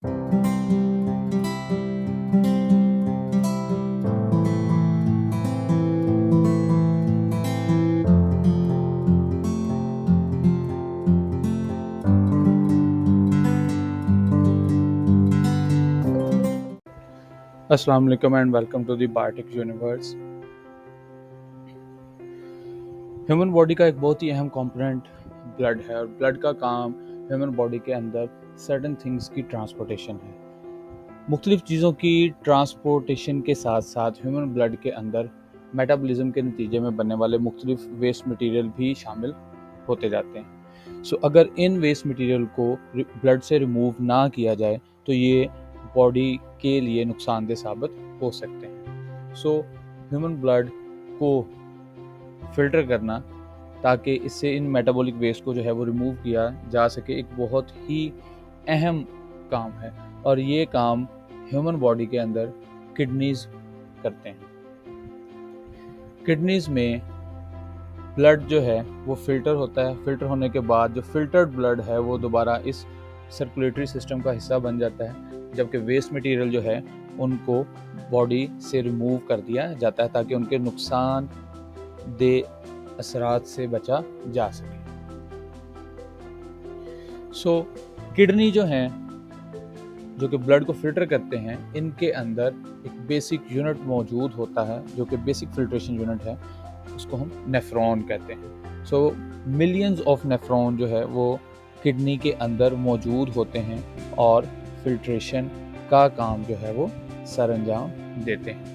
अस्सलाम वालेकुम and welcome to the biotic universe. Human body का एक बहुत ही अहम कंपोनेंट ब्लड है और ब्लड का काम ह्यूमन बॉडी के अंदर सर्टेन थिंग्स की ट्रांसपोर्टेशन है। मुख्तलिफ चीज़ों की ट्रांसपोर्टेशन के साथ साथ ह्यूमन ब्लड के अंदर मेटाबॉलिज्म के नतीजे में बनने वाले मुख्तलिफ वेस्ट मटेरियल भी शामिल होते जाते हैं। अगर इन वेस्ट मटेरियल को ब्लड से रिमूव ना किया जाए तो ये बॉडी के लिए नुकसानदेह साबित हो सकते हैं। ह्यूमन ब्लड को फिल्टर करना ताकि इससे इन मेटाबॉलिक वेस्ट को जो है वो रिमूव किया जा सके एक बहुत ही अहम काम है और ये काम ह्यूमन बॉडी के अंदर किडनीज करते हैं। किडनीज में ब्लड जो है वो फिल्टर होता है। फिल्टर होने के बाद जो फिल्टर्ड ब्लड है वो दोबारा इस सर्कुलेटरी सिस्टम का हिस्सा बन जाता है, जबकि वेस्ट मटेरियल जो है उनको बॉडी से रिमूव कर दिया जाता है ताकि उनके नुकसान दे असरात से बचा जा सके। किडनी जो हैं जो कि ब्लड को फिल्टर करते हैं, इनके अंदर एक बेसिक यूनिट मौजूद होता है जो कि बेसिक फिल्ट्रेशन यूनिट है, उसको हम नेफ्रॉन कहते हैं। मिलियंस ऑफ नेफ्रॉन जो है वो किडनी के अंदर मौजूद होते हैं और फिल्ट्रेशन का काम जो है वो सर अंजाम देते हैं।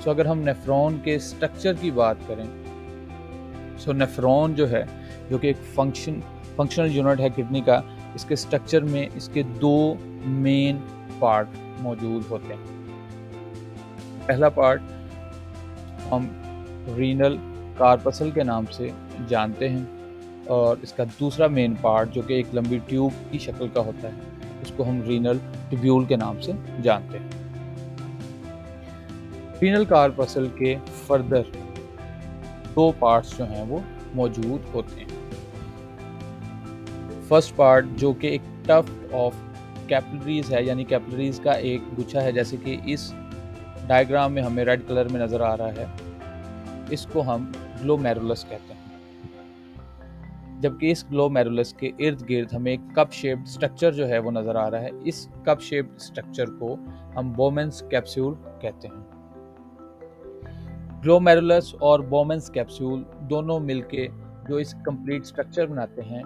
अगर हम नेफ्रॉन के स्ट्रक्चर की बात करें, नेफ्रॉन जो है जो कि एक फंक्शनल यूनिट है किडनी का, इसके स्ट्रक्चर में इसके दो मेन पार्ट मौजूद होते हैं। पहला पार्ट हम रीनल कार्पसल के नाम से जानते हैं और इसका दूसरा मेन पार्ट जो कि एक लंबी ट्यूब की शक्ल का होता है, उसको हम रीनल ट्यूब्यूल के नाम से जानते हैं। रीनल कार्पसल के फर्दर दो पार्ट्स जो हैं वो मौजूद होते हैं। फर्स्ट पार्ट जो कि एक टफ्ट ऑफ कैपिलरीज है, यानी कैपिलरीज का एक गुच्छा है, जैसे कि इस डायग्राम में हमें रेड कलर में नज़र आ रहा है, इसको हम ग्लोमेरुलस कहते हैं। जबकि इस ग्लोमेरुलस के इर्द गिर्द हमें एक कप शेप्ड स्ट्रक्चर जो है वो नज़र आ रहा है। इस कप शेप्ड स्ट्रक्चर को हम बोमेंस कैप्सूल कहते हैं। ग्लोमेरुलस और बोमेंस कैप्सूल दोनों मिलके जो इस कंप्लीट स्ट्रक्चर बनाते हैं,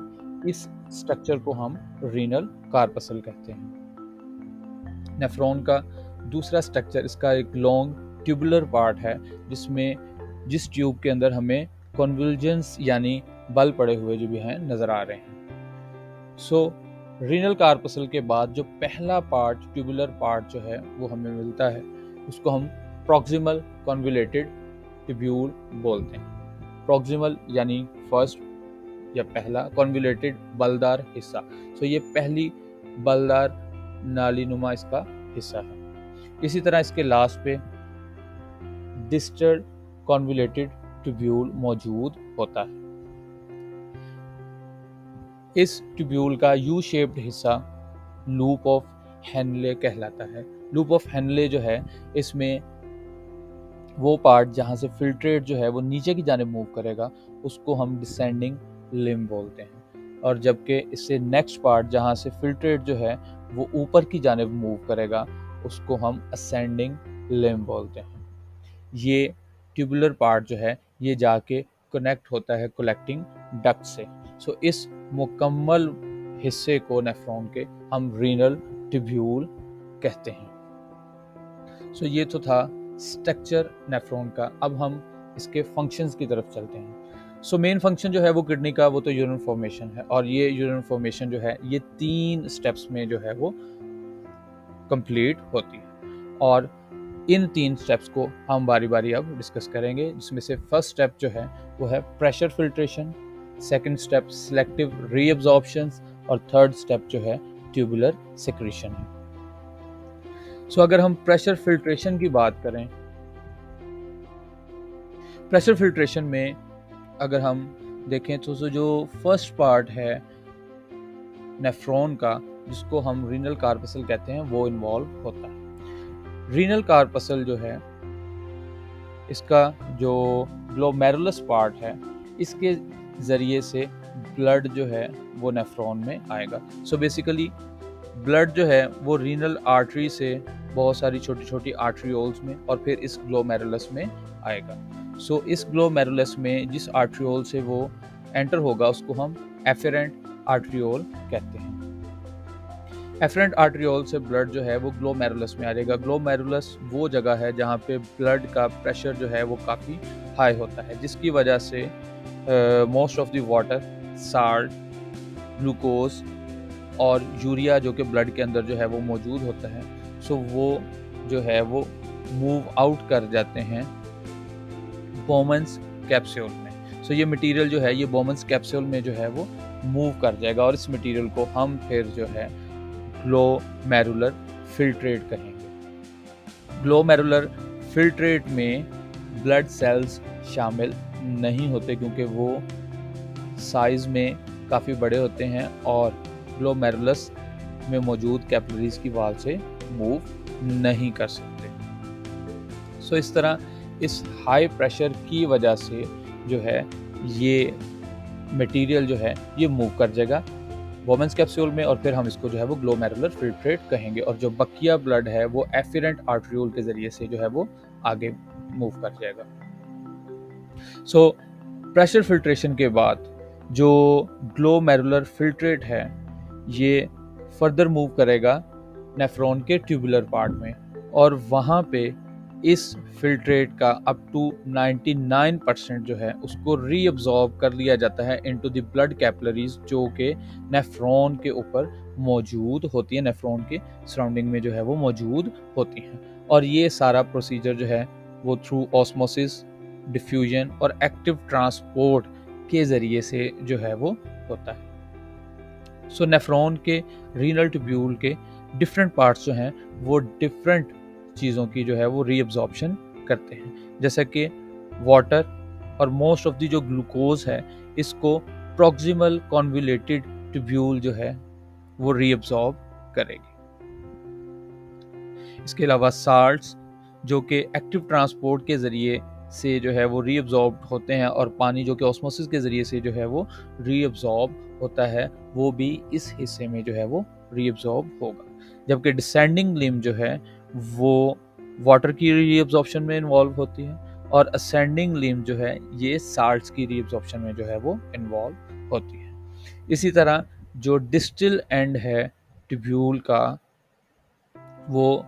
इस स्ट्रक्चर को हम रीनल कार्पसल कहते हैं। नेफ्रॉन का दूसरा स्ट्रक्चर इसका एक लॉन्ग ट्यूबुलर पार्ट है जिस ट्यूब के अंदर हमें कन्वल्जेंस यानी बल पड़े हुए जो भी हैं नज़र आ रहे हैं। रीनल कार्पसल के बाद जो पहला पार्ट ट्यूबुलर पार्ट जो है वो हमें मिलता है, उसको हम प्रॉक्सिमल कन्वोल्यूटेड ट्यूब्यूल बोलते हैं। प्रॉक्सिमल यानी फर्स्ट या पहला, कन्वोल्यूटेड बलदार हिस्सा। ये पहली बलदार नालीनुमा इसका हिस्सा है। इसी तरह इसके लास्ट पे डिस्टल कन्वोल्यूटेड ट्यूब्यूल मौजूद होता है। इस ट्यूब्यूल का यू शेप्ड हिस्सा लूप ऑफ हेनले कहलाता है। लूप ऑफ हेनले जो है, इसमें वो पार्ट जहाँ से फिल्ट्रेट जो है वो नीचे की जानिब मूव करेगा, उसको हम डिसेंडिंग लिम्ब बोलते हैं, और जबकि इससे नेक्स्ट पार्ट जहाँ से फिल्ट्रेट जो है वो ऊपर की जानिब मूव करेगा, उसको हम असेंडिंग लिम्ब बोलते हैं। ये ट्यूबुलर पार्ट जो है ये जाके कनेक्ट होता है कलेक्टिंग डक्ट से। इस मुकम्मल हिस्से को नेफ्रॉन के हम रीनल ट्यूब्यूल कहते हैं। ये तो था स्ट्रक्चर नेफ्रॉन का। अब हम इसके फंक्शंस की तरफ चलते हैं। मेन फंक्शन जो है वो किडनी का वो तो यूरिन फॉर्मेशन है, और ये यूरिन फॉर्मेशन जो है ये 3 स्टेप्स में जो है वो कंप्लीट होती है, और इन 3 स्टेप्स को हम बारी बारी अब डिस्कस करेंगे, जिसमें से फर्स्ट स्टेप जो है वो है pressure filtration, second step selective reabsorption, और थर्ड स्टेप जो है ट्यूबुलर सेक्रेशन है। अगर हम प्रेशर फिल्ट्रेशन की बात करें, प्रेशर फिल्ट्रेशन में अगर हम देखें तो जो फर्स्ट पार्ट है नेफ्रॉन का जिसको हम रीनल कार्पसल कहते हैं वो इन्वॉल्व होता है। रीनल कार्पसल जो है, इसका जो ग्लोमेरुलस पार्ट है, इसके ज़रिए से ब्लड जो है वो नेफ्रॉन में आएगा। सो बेसिकली ब्लड जो है वो रीनल आर्टरी से बहुत सारी छोटी छोटी आर्टरियोल्स में और फिर इस ग्लोमेरुलस में आएगा। सो इस ग्लोमेरुलस में जिस आर्टरियोल से वो एंटर होगा उसको हम एफेरेंट आर्टरियोल कहते हैं। एफरेंट आर्टरियोल से ब्लड जो है वो ग्लोमेरुलस में आ जाएगा। ग्लोमेरुलस वो जगह है जहाँ पे ब्लड का प्रेशर जो है वो काफ़ी हाई होता है, जिसकी वजह से most of the water, salt, glucose और यूरिया जो कि ब्लड के अंदर जो है वो मौजूद होता है, सो वो जो है वो मूव आउट कर जाते हैं बोमन्स कैप्सूल में। सो ये मटेरियल जो है ये बोमन्स कैप्सूल में जो है वो मूव कर जाएगा और इस मटेरियल को हम फिर जो है ग्लोमेरुलर फिल्ट्रेट कहेंगे। ग्लोमेरुलर फिल्ट्रेट में ब्लड सेल्स शामिल नहीं होते क्योंकि वो साइज में काफ़ी बड़े होते हैं और ग्लोमेरुलस में मौजूद कैपिलरीज की वाल से मूव नहीं कर सकते। सो इस तरह इस हाई प्रेशर की वजह से जो है ये मटेरियल जो है ये मूव कर जाएगा बोमन्स कैप्सूल में और फिर हम इसको जो है वो ग्लोमेरुलर फिल्ट्रेट कहेंगे और जो बकिया ब्लड है वो एफिरेंट आर्टरियोल के ज़रिए से जो है वो आगे मूव कर जाएगा। सो प्रेशर फिल्ट्रेशन के बाद जो ग्लोमेरुलर फिल्ट्रेट है ये फर्दर मूव करेगा नेफ्रॉन के ट्यूबुलर पार्ट में और वहाँ पे इस फिल्ट्रेट का अप टू 99% जो है उसको रीअब्जॉर्ब कर लिया जाता है इनटू द ब्लड कैपिलरीज जो कि नेफ्रॉन के ऊपर मौजूद होती है, नेफ्रॉन के सराउंडिंग में जो है वो मौजूद होती हैं। और ये सारा प्रोसीजर जो है वो थ्रू ऑस्मोसिस, डिफ्यूजन और एक्टिव ट्रांसपोर्ट के ज़रिए से जो है वो होता है। सो नेफ्रॉन के रीनल ट्यूब्यूल के डिफरेंट पार्ट्स जो हैं वो डिफरेंट चीज़ों की जो है वो रीअब्जॉर्प्शन करते हैं, जैसा कि वाटर और मोस्ट ऑफ दी जो ग्लूकोज है इसको प्रॉक्सिमल कॉन्वुलेटेड ट्यूब्यूल जो है वो रीअब्जॉर्ब करेगी। इसके अलावा साल्ट्स जो कि एक्टिव ट्रांसपोर्ट के ज़रिए से जो है वो रीअब्जॉर्ब होते हैं और पानी जो कि ऑस्मोसिस के ज़रिए से जो है वो रीअब्जॉर्ब होता है वो भी इस हिस्से में जो है वो रीअब्जॉर्ब होगा। जबकि डिसेंडिंग लिम्ब जो है वो वाटर की रीअब्जॉर्प्शन में इन्वॉल्व होती है और असेंडिंग लिम्ब जो है ये साल्ट्स की रीअब्जॉर्प्शन में जो है वो इन्वॉल्व होती है। इसी तरह जो डिस्टल एंड है ट्यूब्यूल का वो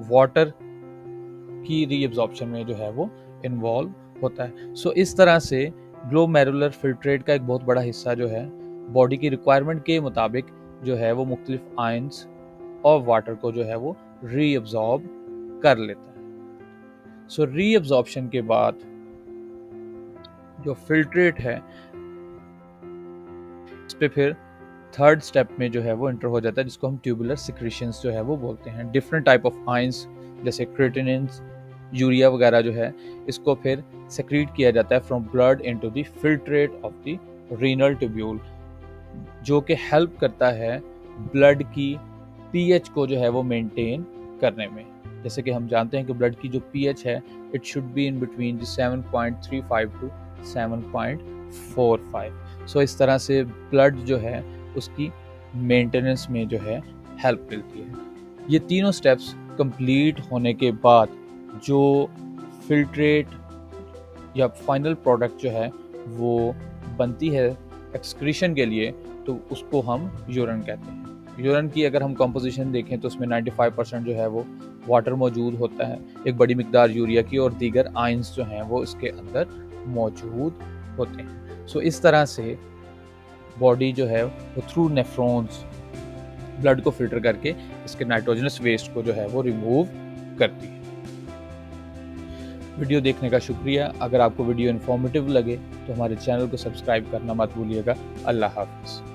वाटर की रीअब्जॉर्प्शन में जो है वो इन्वॉल्व होता है। सो इस तरह से ग्लोमेरुलर फिल्ट्रेट का एक बहुत बड़ा हिस्सा जो है बॉडी की रिक्वायरमेंट के मुताबिक जो है वो मुख्तलिफ आयंस और वाटर को जो है वो रीअब्जॉर्ब कर लेता है। सो रीअब्जॉर्प्शन के बाद जो फिल्ट्रेट है इस पे फिर थर्ड स्टेप में जो है वो एंटर हो जाता है जिसको हम ट्यूबुलर सिक्रीशंस जो है वो बोलते हैं। डिफरेंट टाइप ऑफ आयंस जैसे क्रिएटिनिन्स, यूरिया वगैरह जो है इसको फिर सेक्रीट किया जाता है from blood into the filtrate of the renal tubule जो कि हेल्प करता है ब्लड की पीएच को जो है वो मेंटेन करने में। जैसे कि हम जानते हैं कि ब्लड की जो पीएच है it should be in between 7.35 to 7.45। So इस तरह से ब्लड जो है उसकी मेंटेनेंस में जो है हेल्प मिलती है। ये तीनों स्टेप्स कंप्लीट होने के बाद जो फिल्ट्रेट या फाइनल प्रोडक्ट जो है वो बनती है एक्सक्रीशन के लिए तो उसको हम यूरिन कहते हैं। यूरिन की अगर हम कंपोजिशन देखें तो उसमें 95% जो है वो वाटर मौजूद होता है, एक बड़ी मिकदार यूरिया की और दीगर आयंस जो हैं वो इसके अंदर मौजूद होते हैं। सो इस तरह से बॉडी जो है वो थ्रू नेफ्रॉन्स ब्लड को फिल्टर करके इसके नाइट्रोजनस वेस्ट को जो है वो रिमूव करती है। वीडियो देखने का शुक्रिया। अगर आपको वीडियो इन्फॉर्मेटिव लगे तो हमारे चैनल को सब्सक्राइब करना मत भूलिएगा। अल्लाह हाफिज़।